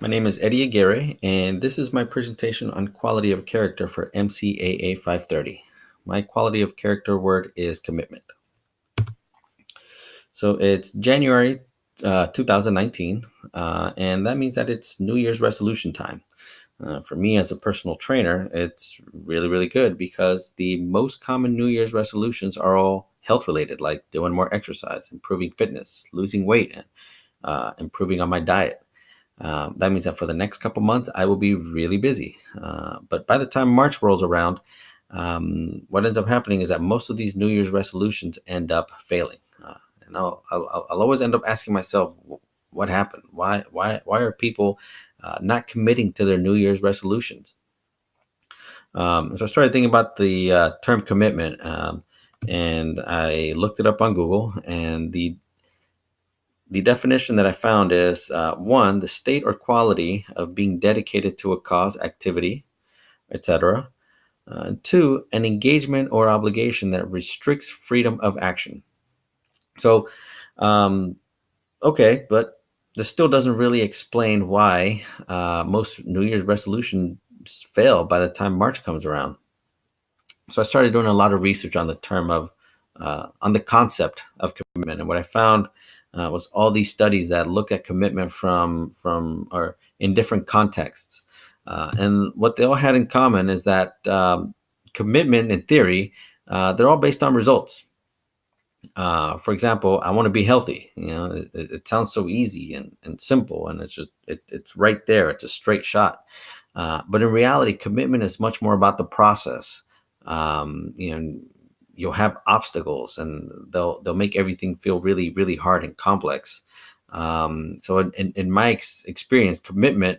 My name is Eddy Aguirre, and this is my presentation on quality of character for MCAA 530. My quality of character word is commitment. So it's January 2019, and that means that it's New Year's resolution time. For me as a personal trainer, it's really, really good because the most common New Year's resolutions are all health related, like doing more exercise, improving fitness, losing weight, and improving on my diet. That means that for the next couple months, I will be really busy. But by the time March rolls around, what ends up happening is that most of these New Year's resolutions end up failing. And I'll always end up asking myself, what happened? Why are people not committing to their New Year's resolutions? So I started thinking about the term commitment, and I looked it up on Google, and the definition that I found is one, the state or quality of being dedicated to a cause, activity, etc. Two, an engagement or obligation that restricts freedom of action. So, um, okay, but this still doesn't really explain why most New Year's resolutions fail by the time March comes around. So I started doing a lot of research on the on the concept of commitment, and what I found was all these studies that look at commitment from or in different contexts, and what they all had in common is that commitment, in theory, they're all based on results. For example, I want to be healthy. It sounds so easy and simple, and it's right there. It's a straight shot. But in reality, commitment is much more about the process. You'll have obstacles, and they'll make everything feel really, really hard and complex. So in my experience, commitment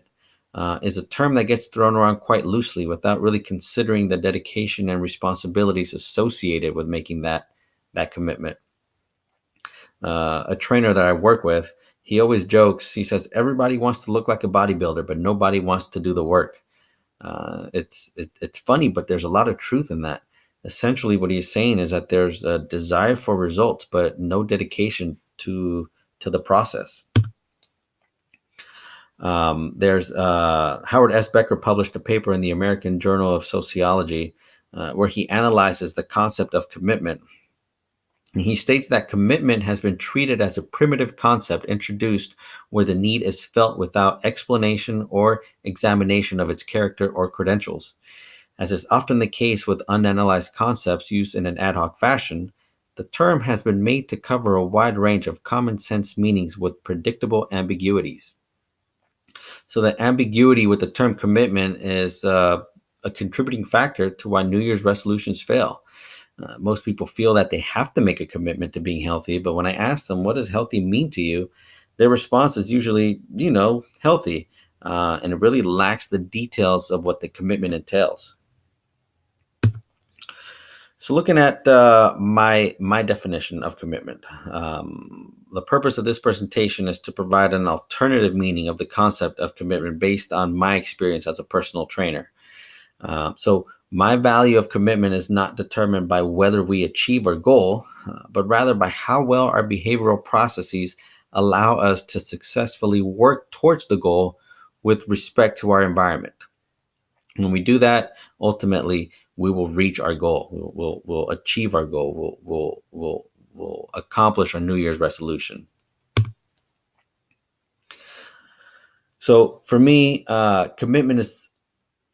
is a term that gets thrown around quite loosely without really considering the dedication and responsibilities associated with making that commitment. A trainer that I work with, he always jokes. He says everybody wants to look like a bodybuilder, but nobody wants to do the work. It's funny, but there's a lot of truth in that. Essentially, what he's saying is that there's a desire for results, but no dedication to the process. There's Howard S. Becker published a paper in the American Journal of Sociology where he analyzes the concept of commitment. And he states that commitment has been treated as a primitive concept introduced where the need is felt without explanation or examination of its character or credentials. As is often the case with unanalyzed concepts used in an ad hoc fashion, the term has been made to cover a wide range of common sense meanings with predictable ambiguities. So the ambiguity with the term commitment is a contributing factor to why New Year's resolutions fail. Most people feel that they have to make a commitment to being healthy, but when I ask them, what does healthy mean to you? Their response is usually, healthy, and it really lacks the details of what the commitment entails. So looking at my definition of commitment, the purpose of this presentation is to provide an alternative meaning of the concept of commitment based on my experience as a personal trainer. So my value of commitment is not determined by whether we achieve our goal, but rather by how well our behavioral processes allow us to successfully work towards the goal with respect to our environment. When we do that, ultimately, we will reach our goal. We'll achieve our goal. We'll accomplish our New Year's resolution. So for me, commitment is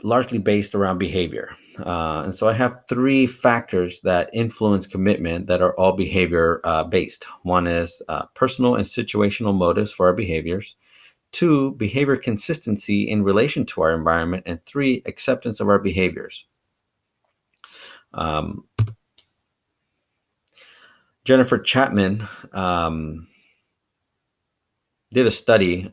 largely based around behavior. And so I have three factors that influence commitment that are all behavior based. One is personal and situational motives for our behaviors. Two, behavior consistency in relation to our environment. And three, acceptance of our behaviors. Jennifer Chapman did a study.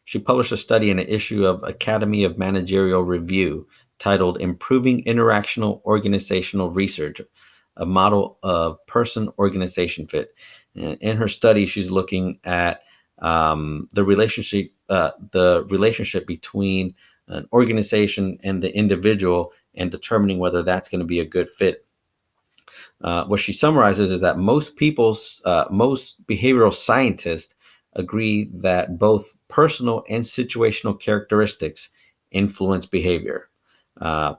She published a study in an issue of Academy of Managerial Review titled Improving Interactional Organizational Research, a model of person-organization fit. In her study, she's looking at the relationship between an organization and the individual and determining whether that's going to be a good fit. What she summarizes is that most behavioral scientists agree that both personal and situational characteristics influence behavior. Uh,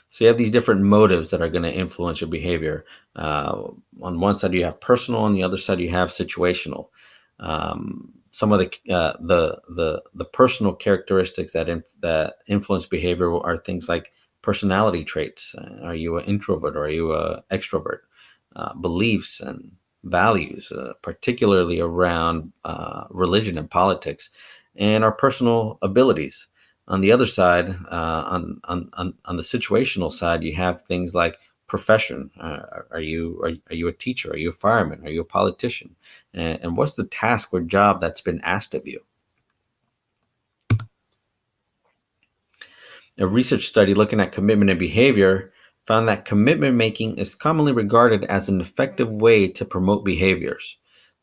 So you have these different motives that are going to influence your behavior. On one side you have personal, on the other side you have situational. Some of the personal characteristics that influence behavior are things like personality traits. Are you an introvert or are you an extrovert? Beliefs and values, particularly around religion and politics, and our personal abilities. On the other side, on the situational side, you have things like profession. Are you a teacher? Are you a fireman? Are you a politician? And what's the task or job that's been asked of you? A research study looking at commitment and behavior found that commitment making is commonly regarded as an effective way to promote behaviors.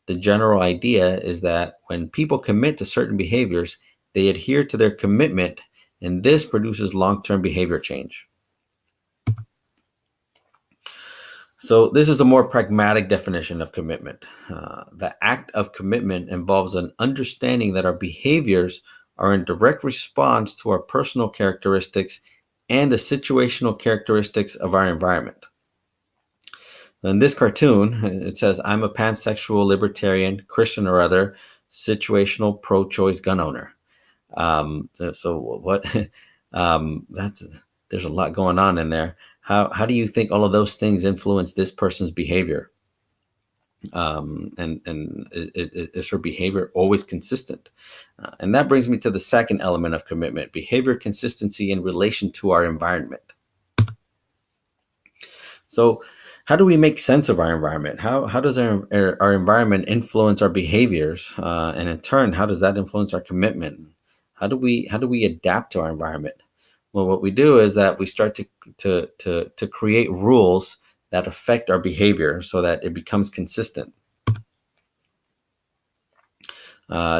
The general idea is that when people commit to certain behaviors, they adhere to their commitment, and this produces long term behavior change. So, this is a more pragmatic definition of commitment. The act of commitment involves an understanding that our behaviors are in direct response to our personal characteristics and the situational characteristics of our environment. In this cartoon, it says, I'm a pansexual, libertarian, Christian or other, situational pro choice gun owner. So, what? That's There's a lot going on in there. How do you think all of those things influence this person's behavior? And is her behavior always consistent? And that brings me to the second element of commitment: behavior consistency in relation to our environment. So, how do we make sense of our environment? How does our environment influence our behaviors, and in turn, how does that influence our commitment? How do we adapt to our environment? Well, what we do is that we start to create rules that affect our behavior so that it becomes consistent.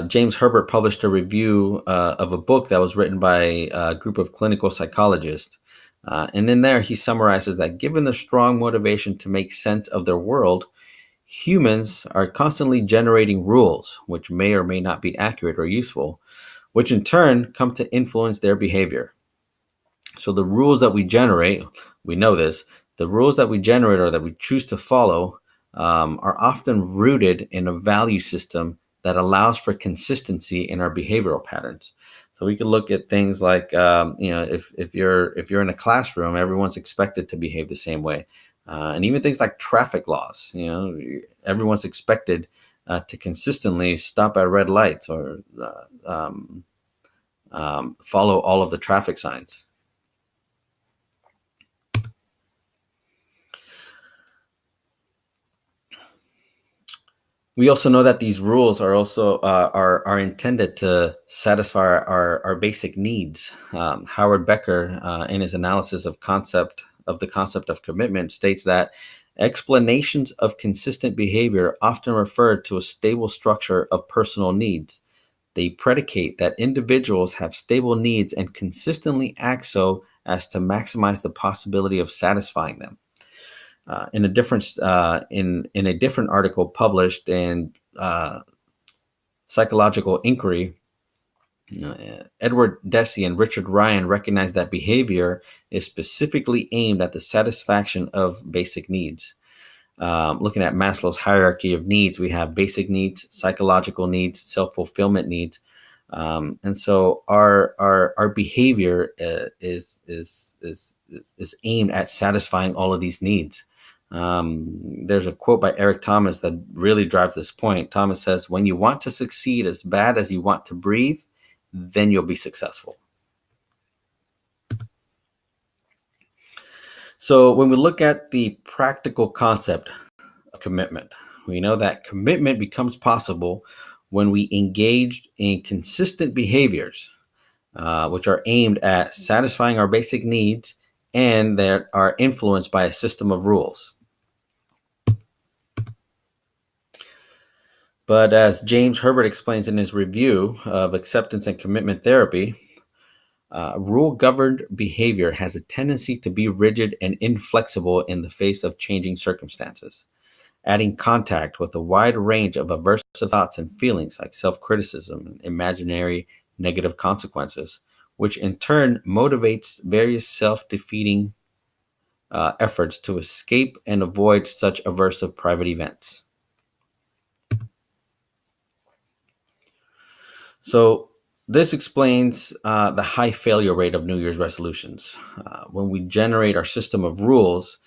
James Herbert published a review of a book that was written by a group of clinical psychologists. And in there, he summarizes that given the strong motivation to make sense of their world, humans are constantly generating rules, which may or may not be accurate or useful, which in turn come to influence their behavior. So the rules that we generate, we know this, the rules that we generate or that we choose to follow are often rooted in a value system that allows for consistency in our behavioral patterns. So we could look at things like, if you're in a classroom, everyone's expected to behave the same way, and even things like traffic laws. Everyone's expected to consistently stop at red lights or follow all of the traffic signs. We also know that these rules are also are intended to satisfy our basic needs. Howard Becker, in his analysis of the concept of commitment, states that explanations of consistent behavior often refer to a stable structure of personal needs. They predicate that individuals have stable needs and consistently act so as to maximize the possibility of satisfying them. In a different article published in Psychological Inquiry, Edward Deci and Richard Ryan recognized that behavior is specifically aimed at the satisfaction of basic needs. Looking at Maslow's hierarchy of needs, we have basic needs, psychological needs, self-fulfillment needs. And so our behavior is aimed at satisfying all of these needs. There's a quote by Eric Thomas that really drives this point. Thomas says, when you want to succeed as bad as you want to breathe, then you'll be successful. So when we look at the practical concept of commitment, we know that commitment becomes possible when we engage in consistent behaviors, which are aimed at satisfying our basic needs and that are influenced by a system of rules. But as James Herbert explains in his review of acceptance and commitment therapy, rule-governed behavior has a tendency to be rigid and inflexible in the face of changing circumstances. adding contact with a wide range of aversive thoughts and feelings like self-criticism and imaginary negative consequences, which in turn motivates various self-defeating efforts to escape and avoid such aversive private events. So this explains the high failure rate of New Year's resolutions. When we generate our system of rules,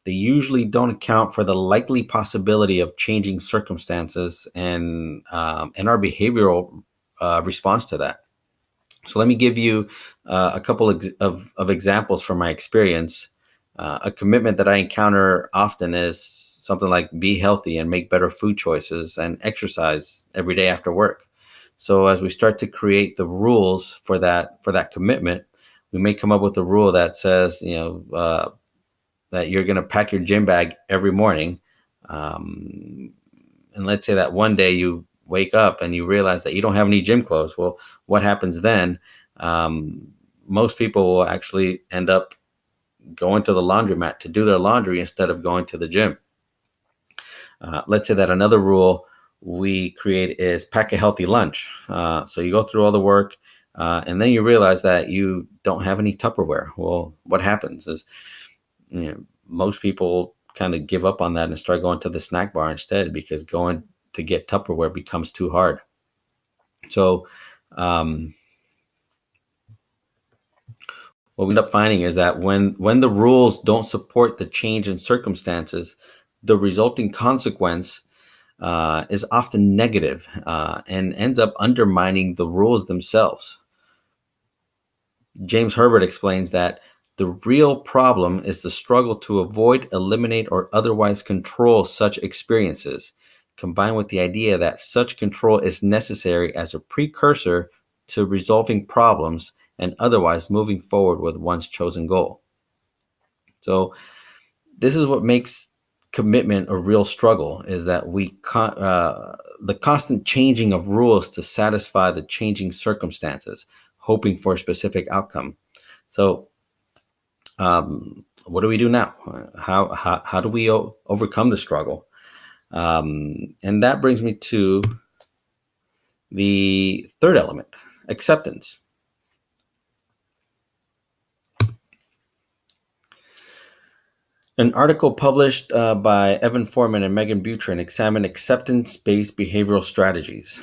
they usually don't account for the likely possibility of changing circumstances and our behavioral response to that. So let me give you a couple of examples from my experience. A commitment that I encounter often is something like be healthy and make better food choices and exercise every day after work. So as we start to create the rules for that commitment, we may come up with a rule that says, that you're going to pack your gym bag every morning. And let's say that one day you wake up and you realize that you don't have any gym clothes. Well, what happens then? Most people will actually end up going to the laundromat to do their laundry instead of going to the gym. Let's say that another rule we create is pack a healthy lunch. So you go through all the work and then you realize that you don't have any Tupperware. Well, what happens is, most people kind of give up on that and start going to the snack bar instead, because going to get Tupperware becomes too hard. So what we end up finding is that when the rules don't support the change in circumstances, the resulting consequence is often negative and ends up undermining the rules themselves. James Herbert explains that the real problem is the struggle to avoid, eliminate, or otherwise control such experiences, combined with the idea that such control is necessary as a precursor to resolving problems and otherwise moving forward with one's chosen goal. So this is what makes commitment a real struggle, is that the constant changing of rules to satisfy the changing circumstances, hoping for a specific outcome. So what do we do now? How do we overcome the struggle? And that brings me to the third element, acceptance. An article published by Evan Foreman and Megan Butrin examined acceptance-based behavioral strategies.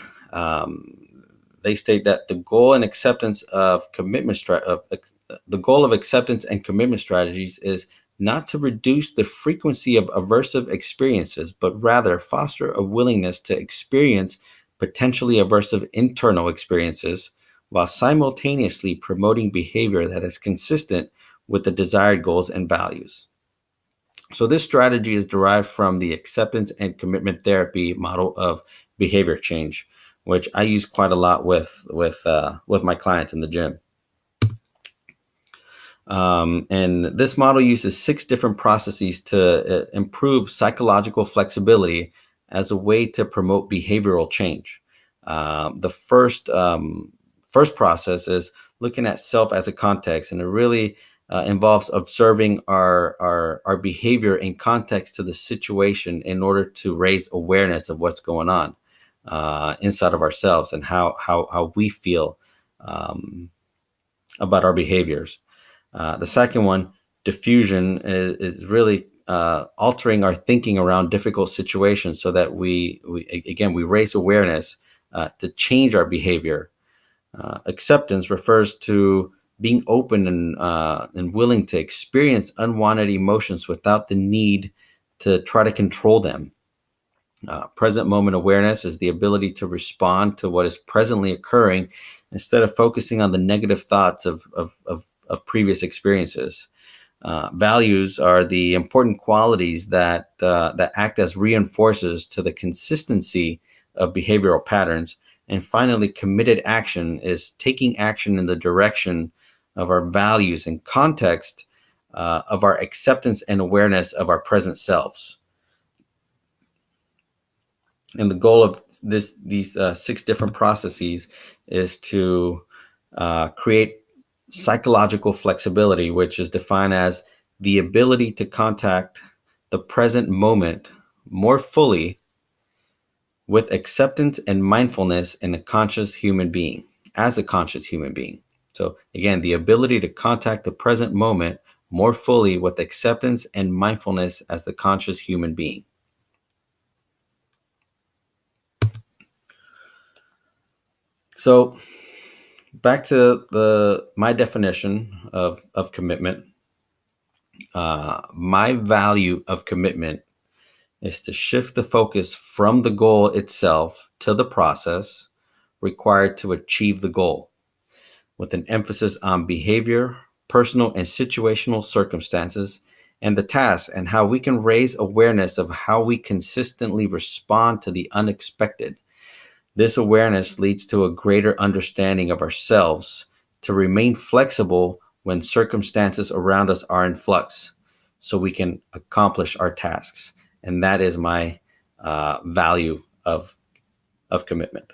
They state that the goal and acceptance of commitment the goal of acceptance and commitment strategies is not to reduce the frequency of aversive experiences, but rather foster a willingness to experience potentially aversive internal experiences while simultaneously promoting behavior that is consistent with the desired goals and values. So this strategy is derived from the acceptance and commitment therapy model of behavior change, which I use quite a lot with my clients in the gym. And this model uses 6 different processes to improve psychological flexibility as a way to promote behavioral change. The first process is looking at self as a context, and it really involves observing our behavior in context to the situation in order to raise awareness of what's going on inside of ourselves and how we feel about our behaviors. The second one, diffusion, is really altering our thinking around difficult situations so that we raise awareness to change our behavior. Acceptance refers to being open and willing to experience unwanted emotions without the need to try to control them. Present moment awareness is the ability to respond to what is presently occurring instead of focusing on the negative thoughts of previous experiences. Values are the important qualities that act as reinforcers to the consistency of behavioral patterns. And finally, committed action is taking action in the direction of our values in context of our acceptance and awareness of our present selves. And the goal of these 6 different processes is to create psychological flexibility, which is defined as the ability to contact the present moment more fully with acceptance and mindfulness in a conscious human being, as a conscious human being. So again, the ability to contact the present moment more fully with acceptance and mindfulness as the conscious human being. So back to my definition of commitment. My value of commitment is to shift the focus from the goal itself to the process required to achieve the goal, with an emphasis on behavior, personal and situational circumstances, and the task, and how we can raise awareness of how we consistently respond to the unexpected. This awareness leads to a greater understanding of ourselves, to remain flexible when circumstances around us are in flux, so we can accomplish our tasks. And that is my value of commitment.